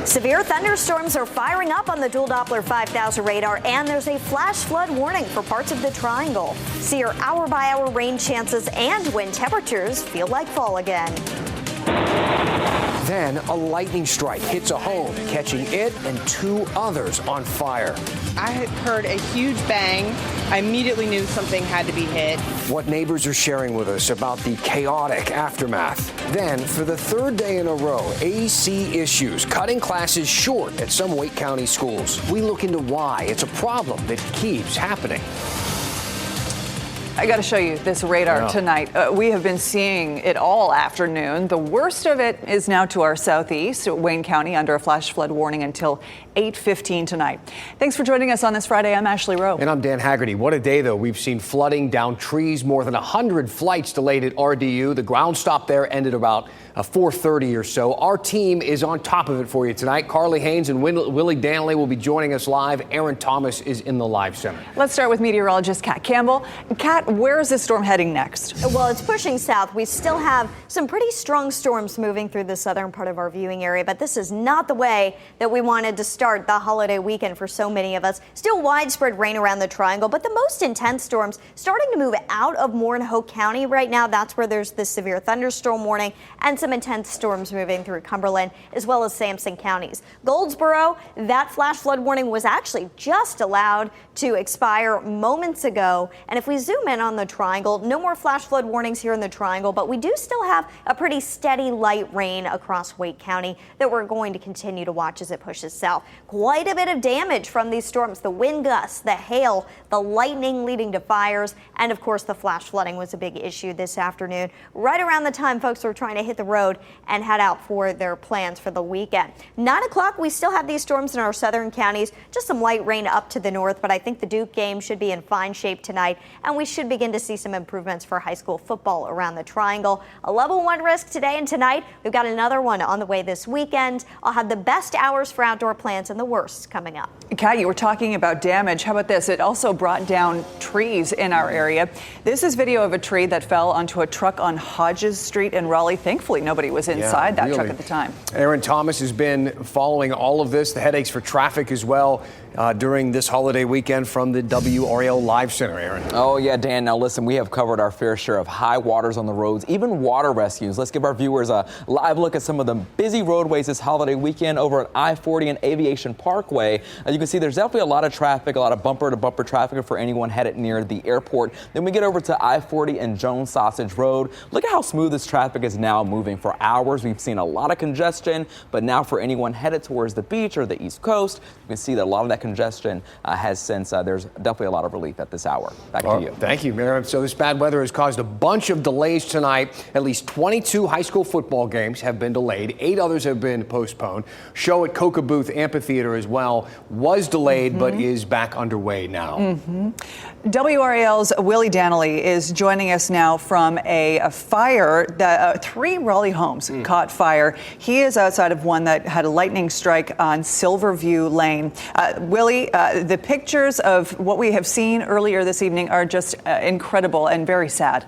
Severe thunderstorms are firing up on the dual Doppler 5000 radar, and there's a flash flood warning for parts of the triangle. See your hour-by-hour rain chances and wind temperatures feel like fall again. Then a lightning strike hits a home, catching it and two others on fire. I had heard a huge bang. I immediately knew something had to be hit. What neighbors are sharing with us about the chaotic aftermath. Then, for the third day in a row, AC issues, cutting classes short at some Wake County schools. We look into why it's a problem that keeps happening. I got to show you this radar tonight. We have been seeing it all afternoon. The worst of it is now to our southeast, Wayne County, under a flash flood warning until 8:15 tonight. Thanks for joining us on this Friday. I'm Ashley Rowe. And I'm Dan Haggerty. What a day, though. We've seen flooding down trees, more than 100 flights delayed at RDU. The ground stop there ended about 4:30 or so. Our team is on top of it for you tonight. Carly Haynes and Willie Danley will be joining us live. Aaron Thomas is in the live center. Let's start with meteorologist Kat Campbell. Kat, where is this storm heading next? Well, it's pushing south. We still have some pretty strong storms moving through the southern part of our viewing area, but this is not the way that we wanted to start the holiday weekend for so many of us. Still widespread rain around the triangle, but the most intense storms starting to move out of Moore and Hoke County right now. That's where there's this severe thunderstorm warning and some intense storms moving through Cumberland as well as Sampson counties. Goldsboro, that flash flood warning was actually just allowed to expire moments ago. And if we zoom in on the triangle, no more flash flood warnings here in the triangle, but we do still have a pretty steady light rain across Wake County that we're going to continue to watch as it pushes south. Quite a bit of damage from these storms, the wind gusts, the hail, the lightning leading to fires, and of course the flash flooding was a big issue this afternoon, right around the time folks were trying to hit the road and head out for their plans for the weekend. 9 o'clock, we still have these storms in our southern counties, just some light rain up to the north, but I think the Duke game should be in fine shape tonight, and we should begin to see some improvements for high school football around the triangle. A level 1 risk today and tonight. We've got another one on the way this weekend. I'll have the best hours for outdoor plants and the worst coming up. Kat, you were talking about damage. How about this? It also brought down trees in our area. This is video of a tree that fell onto a truck on Hodges Street in Raleigh. Thankfully, nobody was inside that truck at the time. Aaron Thomas has been following all of this, the headaches for traffic as well, during this holiday weekend from the WRAL Live Center, Aaron. Oh, yeah, Dan. Now, listen, we have covered our fair share of high waters on the roads, even water rescues. Let's give our viewers a live look at some of the busy roadways this holiday weekend over at I-40 and Aviation Parkway. As you can see, there's definitely a lot of traffic, a lot of bumper-to-bumper traffic for anyone headed near the airport. Then we get over to I-40 and Jones Sausage Road. Look at how smooth this traffic is now moving. For hours, we've seen a lot of congestion, but now for anyone headed towards the beach or the East Coast, you can see that a lot of that congestion has since there's definitely a lot of relief at this hour. Back to you. Thank you, Aaron. So this bad weather has caused a bunch of delays tonight. At least 22 high school football games have been delayed. 8 others have been postponed. Show at Coca Booth Amphitheater as well was delayed, but is back underway now. WRAL's Willie Danley is joining us now from a fire that 3 Raleigh homes caught fire. He is outside of one that had a lightning strike on Silverview Lane. Willie, the pictures of what we have seen earlier this evening are just incredible and very sad.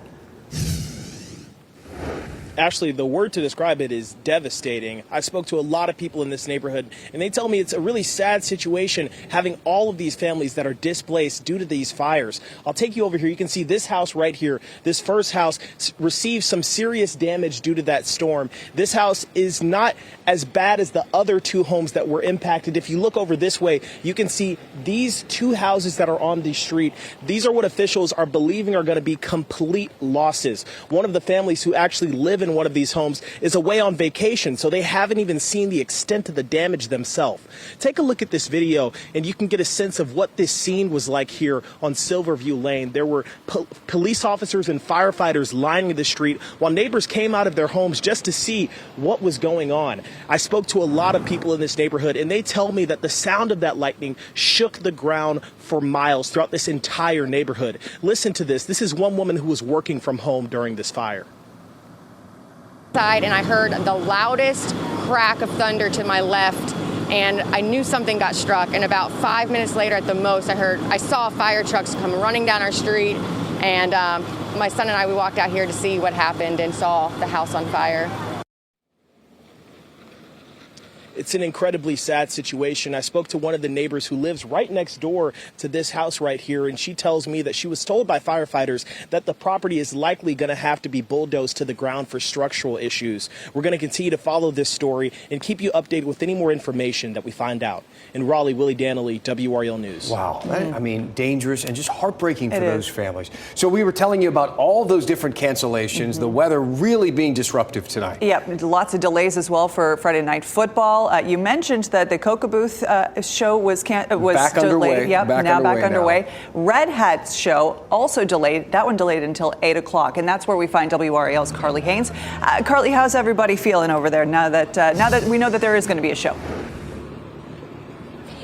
Actually, the word to describe it is devastating. I spoke to a lot of people in this neighborhood, and they tell me it's a really sad situation having all of these families that are displaced due to these fires. I'll take you over here. You can see this house right here. This first house received some serious damage due to that storm. This house is not as bad as the other 2 homes that were impacted. If you look over this way, you can see these 2 houses that are on the street. These are what officials are believing are going to be complete losses. One of the families who actually live in one of these homes is away on vacation, so they haven't even seen the extent of the damage themselves. Take a look at this video, and you can get a sense of what this scene was like here on Silverview Lane. There were police officers and firefighters lining the street while neighbors came out of their homes just to see what was going on. I spoke to a lot of people in this neighborhood, and they tell me that the sound of that lightning shook the ground for miles throughout this entire neighborhood. Listen to this. This is one woman who was working from home during this fire. And I heard the loudest crack of thunder to my left, and I knew something got struck. And about 5 minutes later at the most, I saw fire trucks come running down our street, and my son and I, we walked out here to see what happened and saw the house on fire. It's an incredibly sad situation. I spoke to one of the neighbors who lives right next door to this house right here, and she tells me that she was told by firefighters that the property is likely going to have to be bulldozed to the ground for structural issues. We're going to continue to follow this story and keep you updated with any more information that we find out. In Raleigh, Willie Danley, WRAL News. Wow. I mean, dangerous and just heartbreaking for those families. So we were telling you about all those different cancellations, the weather really being disruptive tonight. Yep, lots of delays as well for Friday Night Football. You mentioned that the Cocoa Booth show was back delayed. underway. Yep, back underway. Red Hat's show also delayed. That one delayed until 8 o'clock, and that's where we find WRAL's Carly Haynes. Carly, how's everybody feeling over there now that we know that there is going to be a show?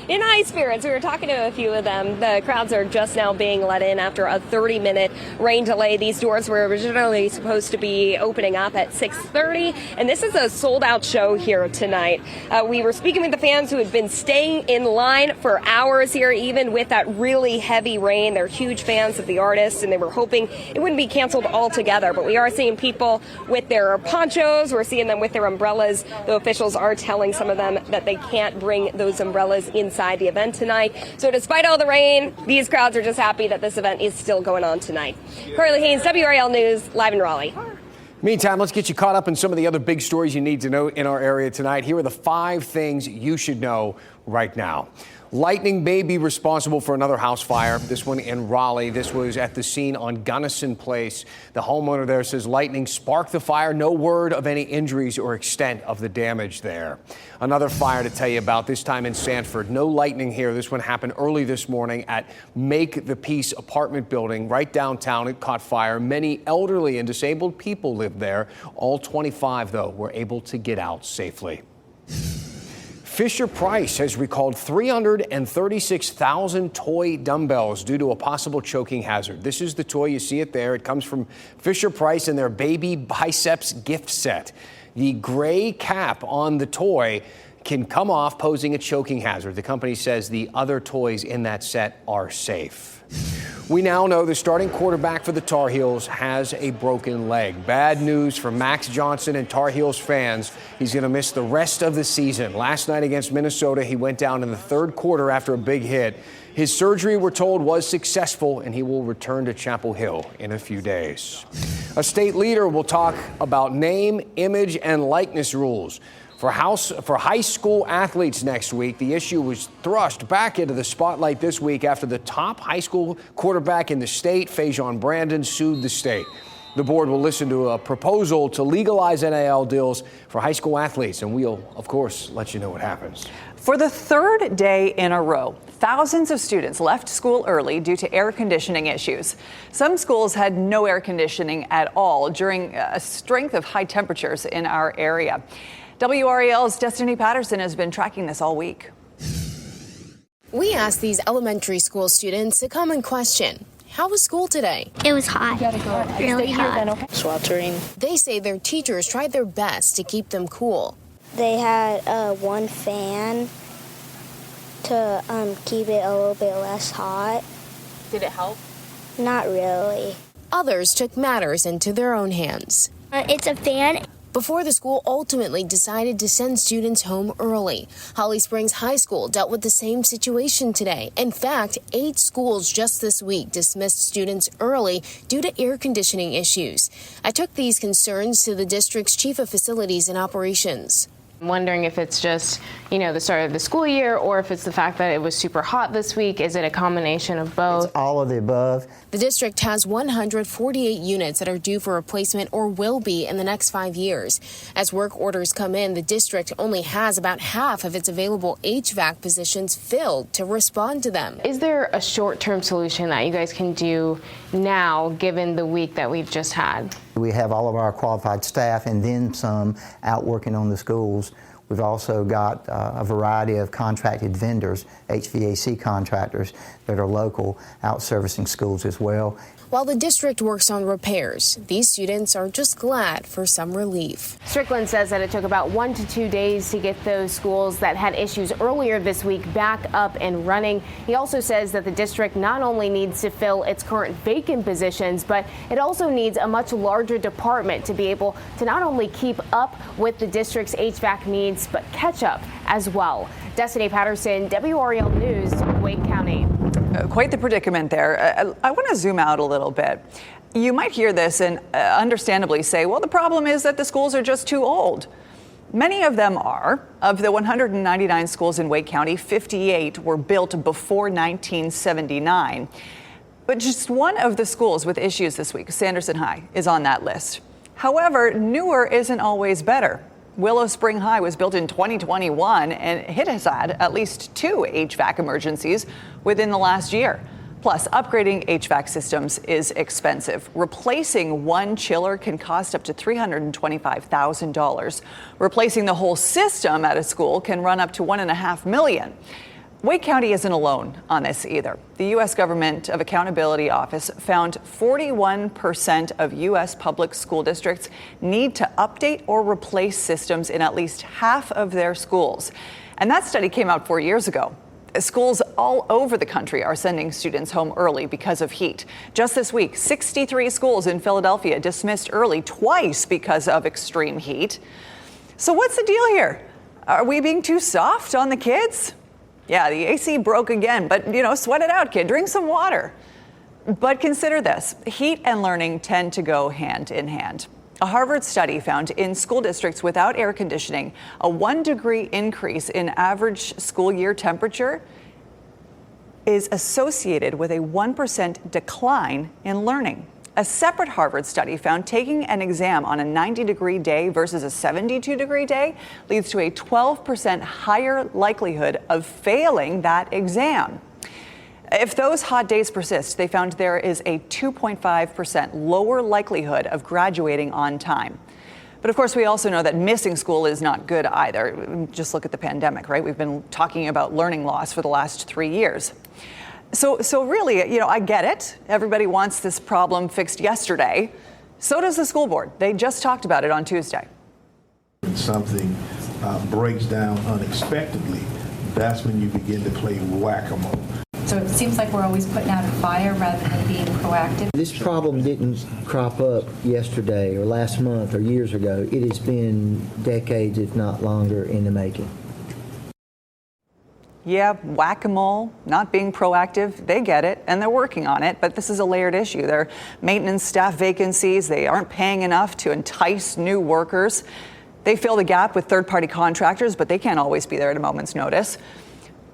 In high spirits. We were talking to a few of them. The crowds are just now being let in after a 30-minute rain delay. These doors were originally supposed to be opening up at 6:30, and this is a sold-out show here tonight. We were speaking with the fans who had been staying in line for hours here, even with that really heavy rain. They're huge fans of the artists, and they were hoping it wouldn't be canceled altogether. But we are seeing people with their ponchos. We're seeing them with their umbrellas. The officials are telling some of them that they can't bring those umbrellas inside the event tonight. So despite all the rain, these crowds are just happy that this event is still going on tonight. Carly Haynes, WRAL News, live in Raleigh. Meantime, let's get you caught up in some of the other big stories you need to know in our area tonight. Here are the 5 things you should know right now. Lightning may be responsible for another house fire, this one in Raleigh. This was at the scene on Gunnison Place. The homeowner there says lightning sparked the fire. No word of any injuries or extent of the damage there. Another fire to tell you about, this time in Sanford. No lightning here. This one happened early this morning at Make the Peace apartment building right downtown. It caught fire. Many elderly and disabled people lived there. All 25, though, were able to get out safely. Fisher-Price has recalled 336,000 toy dumbbells due to a possible choking hazard. This is the toy. You see it there. It comes from Fisher-Price and their baby biceps gift set. The gray cap on the toy can come off, posing a choking hazard. The company says the other toys in that set are safe. We now know the starting quarterback for the Tar Heels has a broken leg. Bad news for Max Johnson and Tar Heels fans. He's going to miss the rest of the season. Last night against Minnesota, he went down in the third quarter after a big hit. His surgery, we're told, was successful, and he will return to Chapel Hill in a few days. A state leader will talk about name, image, and likeness rules. For high school athletes next week, the issue was thrust back into the spotlight this week after the top high school quarterback in the state, Fajon Brandon, sued the state. The board will listen to a proposal to legalize NIL deals for high school athletes, and we'll, of course, let you know what happens. For the third day in a row, thousands of students left school early due to air conditioning issues. Some schools had no air conditioning at all during a strength of high temperatures in our area. WRAL's Destiny Patterson has been tracking this all week. We asked these elementary school students a common question. How was school today? It was hot. Really hot. Sweltering. They say their teachers tried their best to keep them cool. They had one fan to keep it a little bit less hot. Did it help? Not really. Others took matters into their own hands. It's a fan. Before the school ultimately decided to send students home early, Holly Springs High School dealt with the same situation today. In fact, 8 schools just this week dismissed students early due to air conditioning issues. I took these concerns to the district's chief of facilities and operations. I'm wondering if it's just, the start of the school year, or if it's the fact that it was super hot this week. Is it a combination of both? It's all of the above. The district has 148 units that are due for replacement or will be in the next 5 years. As work orders come in, the district only has about half of its available HVAC positions filled to respond to them. Is there a short-term solution that you guys can do now, given the week that we've just had? We have all of our qualified staff and then some out working on the schools. We've also got a variety of contracted vendors, HVAC contractors that are local, out servicing schools as well. While the district works on repairs, these students are just glad for some relief. Strickland says that it took about 1 to 2 days to get those schools that had issues earlier this week back up and running. He also says that the district not only needs to fill its current vacant positions, but it also needs a much larger department to be able to not only keep up with the district's HVAC needs, students, but catch up as well. Destiny Patterson, WRAL News, Wake County. Quite the predicament there. I want to zoom out a little bit. You might hear this and understandably say, well, the problem is that the schools are just too old. Many of them are. Of the 199 schools in Wake County, 58 were built before 1979. But just one of the schools with issues this week, Sanderson High, is on that list. However, newer isn't always better. Willow Spring High was built in 2021, and it has had at least 2 HVAC emergencies within the last year. Plus, upgrading HVAC systems is expensive. Replacing one chiller can cost up to $325,000. Replacing the whole system at a school can run up to $1.5 million. Wake County isn't alone on this either. The U.S. Government of Accountability Office found 41% of U.S. public school districts need to update or replace systems in at least half of their schools. And that study came out 4 years ago. Schools all over the country are sending students home early because of heat. Just this week, 63 schools in Philadelphia dismissed early twice because of extreme heat. So what's the deal here? Are we being too soft on the kids? Yeah, the AC broke again, but sweat it out, kid. Drink some water. But consider this. Heat and learning tend to go hand in hand. A Harvard study found in school districts without air conditioning, a 1-degree increase in average school year temperature is associated with a 1% decline in learning. A separate Harvard study found taking an exam on a 90-degree day versus a 72-degree day leads to a 12% higher likelihood of failing that exam. If those hot days persist, they found there is a 2.5% lower likelihood of graduating on time. But of course, we also know that missing school is not good either. Just look at the pandemic, right? We've been talking about learning loss for the last 3 years. So really, I get it. Everybody wants this problem fixed yesterday. So does the school board. They just talked about it on Tuesday. When something breaks down unexpectedly, that's when you begin to play whack-a-mole. So it seems like we're always putting out a fire rather than being proactive. This problem didn't crop up yesterday or last month or years ago. It has been decades, if not longer, in the making. Yeah, whack-a-mole, not being proactive, they get it, and they're working on it, but this is a layered issue. There are maintenance staff vacancies. They aren't paying enough to entice new workers. They fill the gap with third-party contractors, but they can't always be there at a moment's notice.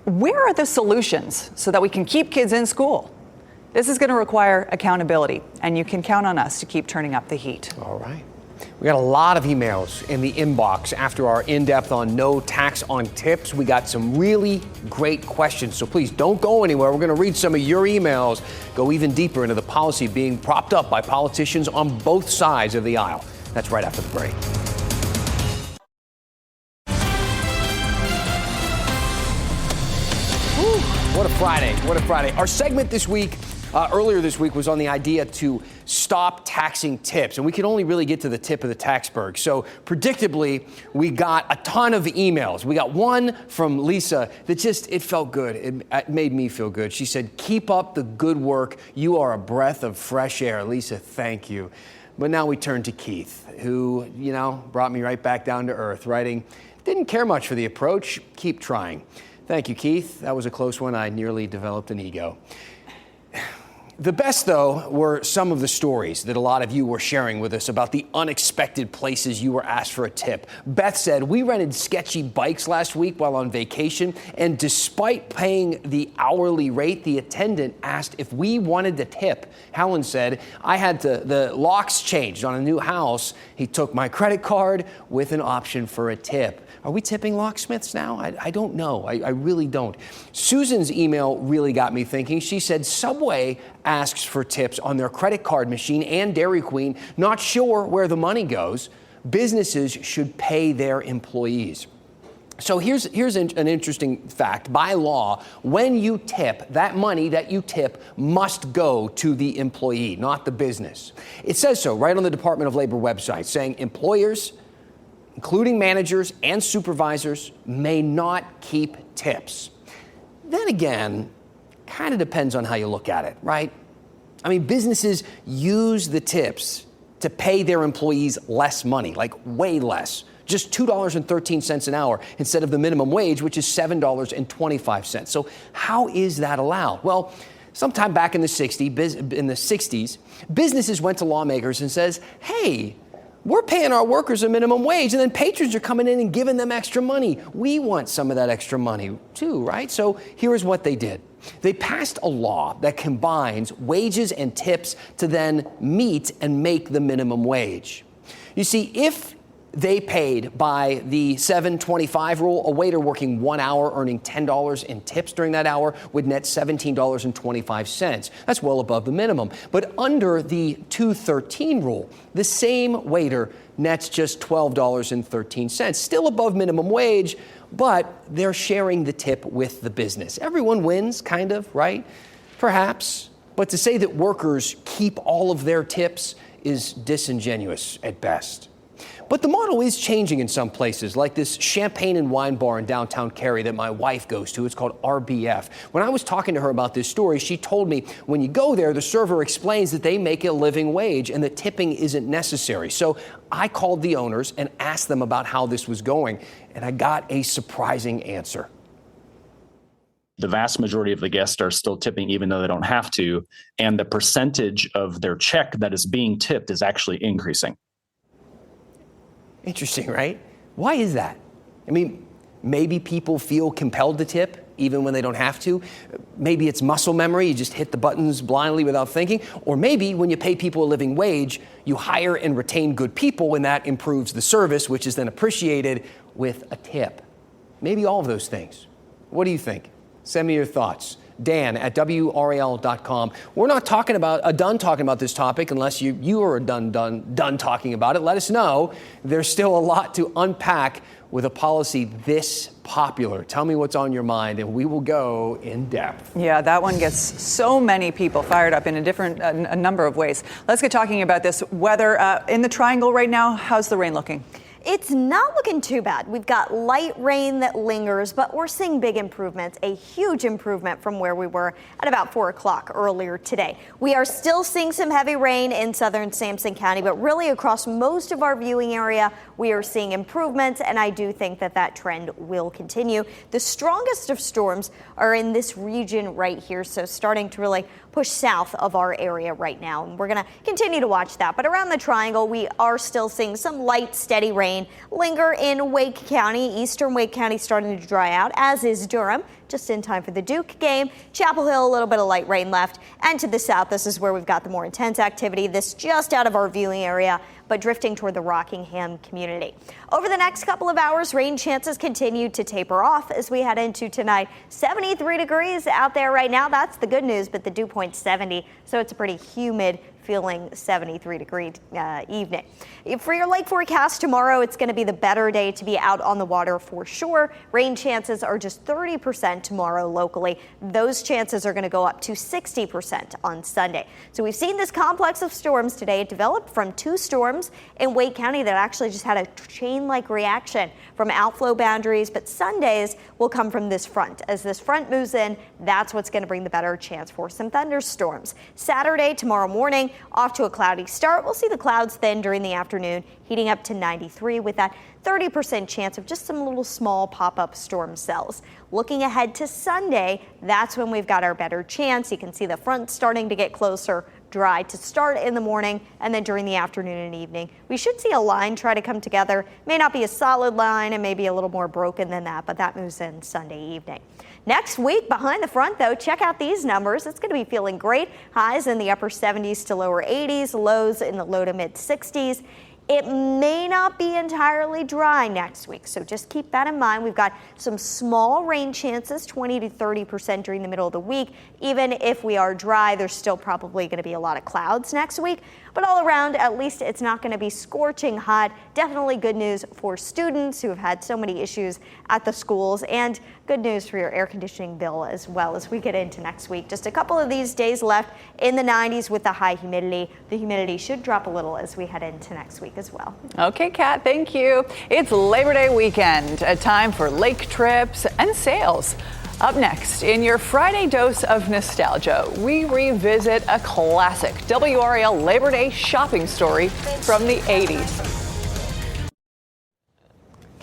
Where are the solutions so that we can keep kids in school? This is going to require accountability, and you can count on us to keep turning up the heat. All right. We got a lot of emails in the inbox after our in-depth on no tax on tips. We got some really great questions, so please don't go anywhere. We're going to read some of your emails, go even deeper into the policy being propped up by politicians on both sides of the aisle. That's right after the break. What a Friday. What a Friday. Our segment this week, earlier this week, was on the idea to stop taxing tips. And we could only really get to the tip of the taxberg. So predictably, we got a ton of emails. We got one from Lisa that it felt good. It made me feel good. She said, "Keep up the good work. You are a breath of fresh air." Lisa, thank you. But now we turn to Keith, who, brought me right back down to earth, writing, "Didn't care much for the approach. Keep trying." Thank you, Keith. That was a close one. I nearly developed an ego. The best, though, were some of the stories that a lot of you were sharing with us about the unexpected places you were asked for a tip. Beth said, "We rented sketchy bikes last week while on vacation, and despite paying the hourly rate, the attendant asked if we wanted the tip." Helen said, "I had the locks changed on a new house. He took my credit card with an option for a tip." Are we tipping locksmiths now? I don't know. I really don't. Susan's email really got me thinking. She said Subway asks for tips on their credit card machine and Dairy Queen. Not sure where the money goes. Businesses should pay their employees. So here's an interesting fact. By law, when you tip, that money that you tip must go to the employee, not the business. It says so right on the Department of Labor website, saying employers, including managers and supervisors, may not keep tips. Then again, kind of depends on how you look at it, right? I mean, businesses use the tips to pay their employees less money, like way less, just $2.13 an hour instead of the minimum wage, which is $7.25. So how is that allowed? Well, sometime back in the 60s, businesses went to lawmakers and says, hey, we're paying our workers a minimum wage, and then patrons are coming in and giving them extra money. We want some of that extra money too, right? So here's what they did. They passed a law that combines wages and tips to then meet and make the minimum wage. You see, if they paid by the 7.25 rule, a waiter working 1 hour earning $10 in tips during that hour would net $17.25. That's well above the minimum. But under the 2.13 rule, the same waiter nets just $12.13, still above minimum wage, but they're sharing the tip with the business. Everyone wins, kind of, right? Perhaps. But to say that workers keep all of their tips is disingenuous at best. But the model is changing in some places, like this champagne and wine bar in downtown Cary that my wife goes to. It's called RBF. When I was talking to her about this story, she told me when you go there, the server explains that they make a living wage and that tipping isn't necessary. So I called the owners and asked them about how this was going, and I got a surprising answer. The vast majority of the guests are still tipping even though they don't have to, and the percentage of their check that is being tipped is actually increasing. Interesting, right? Why is that? I mean, maybe people feel compelled to tip even when they don't have to. Maybe it's muscle memory. You just hit the buttons blindly without thinking. Or maybe when you pay people a living wage, you hire and retain good people, and that improves the service, which is then appreciated with a tip. Maybe all of those things. What do you think? Send me your thoughts. Dan at WRAL.com. We're not done talking about this topic unless you are done talking about it. Let us know. There's still a lot to unpack with a policy this popular. Tell me what's on your mind, and we will go in depth. Yeah, that one gets so many people fired up in a number of ways. Let's get talking about this weather in the Triangle right now. How's the rain looking? It's not looking too bad. We've got light rain that lingers, but we're seeing big improvements, a huge improvement from where we were at about 4 o'clock earlier today. We are still seeing some heavy rain in southern Sampson County, but really across most of our viewing area, we are seeing improvements, and I do think that trend will continue. The strongest of storms are in this region right here, so starting to really push south of our area right now, and we're going to continue to watch that. But around the Triangle, we are still seeing some light, steady rain linger in Wake County. Eastern Wake County starting to dry out, as is Durham, just in time for the Duke game. Chapel Hill, a little bit of light rain left. And to the south, this is where we've got the more intense activity. This just out of our viewing area, but drifting toward the Rockingham community. Over the next couple of hours, rain chances continue to taper off as we head into tonight. 73 degrees out there right now. That's the good news, but the dew point's 70, so it's a pretty humid feeling 73-degree evening. For your lake forecast tomorrow, it's going to be the better day to be out on the water for sure. Rain chances are just 30% tomorrow locally. Those chances are going to go up to 60% on Sunday. So we've seen this complex of storms today. It developed from 2 storms in Wake County that actually just had a chain-like reaction from outflow boundaries, but Sundays will come from this front. As this front moves in, that's what's going to bring the better chance for some thunderstorms. Saturday, tomorrow morning, off to a cloudy start. We'll see the clouds thin during the afternoon, heating up to 93 with that 30% chance of just some little small pop-up storm cells. Looking ahead to Sunday, that's when we've got our better chance. You can see the front starting to get closer. Dry to start in the morning, and then during the afternoon and evening, we should see a line try to come together. May not be a solid line and maybe a little more broken than that, but that moves in Sunday evening. Next week, behind the front, though, check out these numbers. It's going to be feeling great. Highs in the upper 70s to lower 80s, lows in the low to mid 60s. It may not be entirely dry next week, so just keep that in mind. We've got some small rain chances, 20 to 30% during the middle of the week. Even if we are dry, there's still probably going to be a lot of clouds next week. But all around, at least it's not going to be scorching hot. Definitely good news for students who have had so many issues at the schools, and good news for your air conditioning bill as well as we get into next week. Just a couple of these days left in the 90s with the high humidity. The humidity should drop a little as we head into next week as well. Okay, Kat, thank you. It's Labor Day weekend, a time for lake trips and sails. Up next, in your Friday dose of nostalgia, we revisit a classic WRAL Labor Day shopping story from the 80s.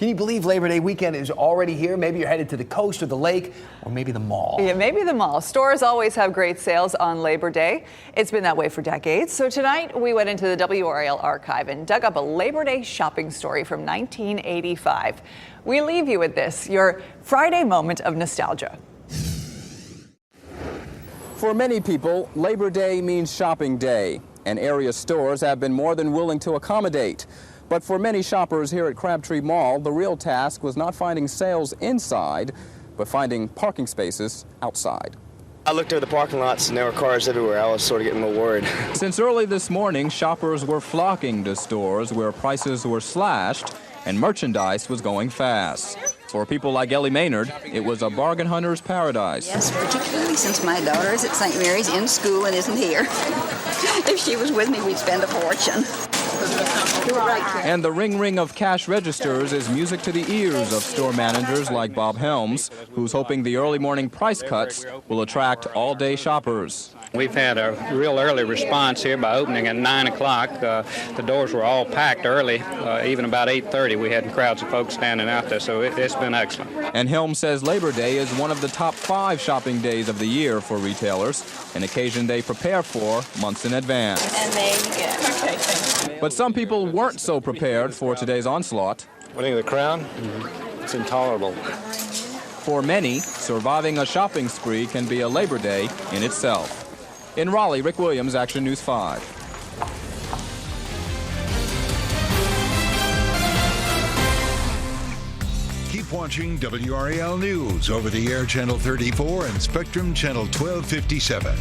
Can you believe Labor Day weekend is already here? Maybe you're headed to the coast or the lake or maybe the mall. Yeah, maybe the mall. Stores always have great sales on Labor Day. It's been that way for decades. So tonight we went into the WRAL archive and dug up a Labor Day shopping story from 1985. We leave you with this, your Friday moment of nostalgia. For many people, Labor Day means shopping day, and area stores have been more than willing to accommodate. But for many shoppers here at Crabtree Mall, the real task was not finding sales inside, but finding parking spaces outside. I looked over the parking lots and there were cars everywhere. I was sort of getting a little worried. Since early this morning, shoppers were flocking to stores where prices were slashed and merchandise was going fast. For people like Ellie Maynard, it was a bargain hunter's paradise. Yes, particularly since my daughter is at St. Mary's in school and isn't here. If she was with me, we'd spend a fortune. And the ring of cash registers is music to the ears of store managers like Bob Helms, who's hoping the early morning price cuts will attract all-day shoppers. We've had a real early response here by opening at 9 o'clock. The doors were all packed early. Even about 8:30, we had crowds of folks standing out there, so it's been excellent. And Helms says Labor Day is one of the top 5 shopping days of the year for retailers, an occasion they prepare for months in advance. And there you go. Okay, thank you. But some people weren't so prepared for today's onslaught. Winning the crown? It's intolerable. For many, surviving a shopping spree can be a Labor Day in itself. In Raleigh, Rick Williams, Action News 5. Keep watching WRAL News over the air Channel 34 and Spectrum Channel 1257.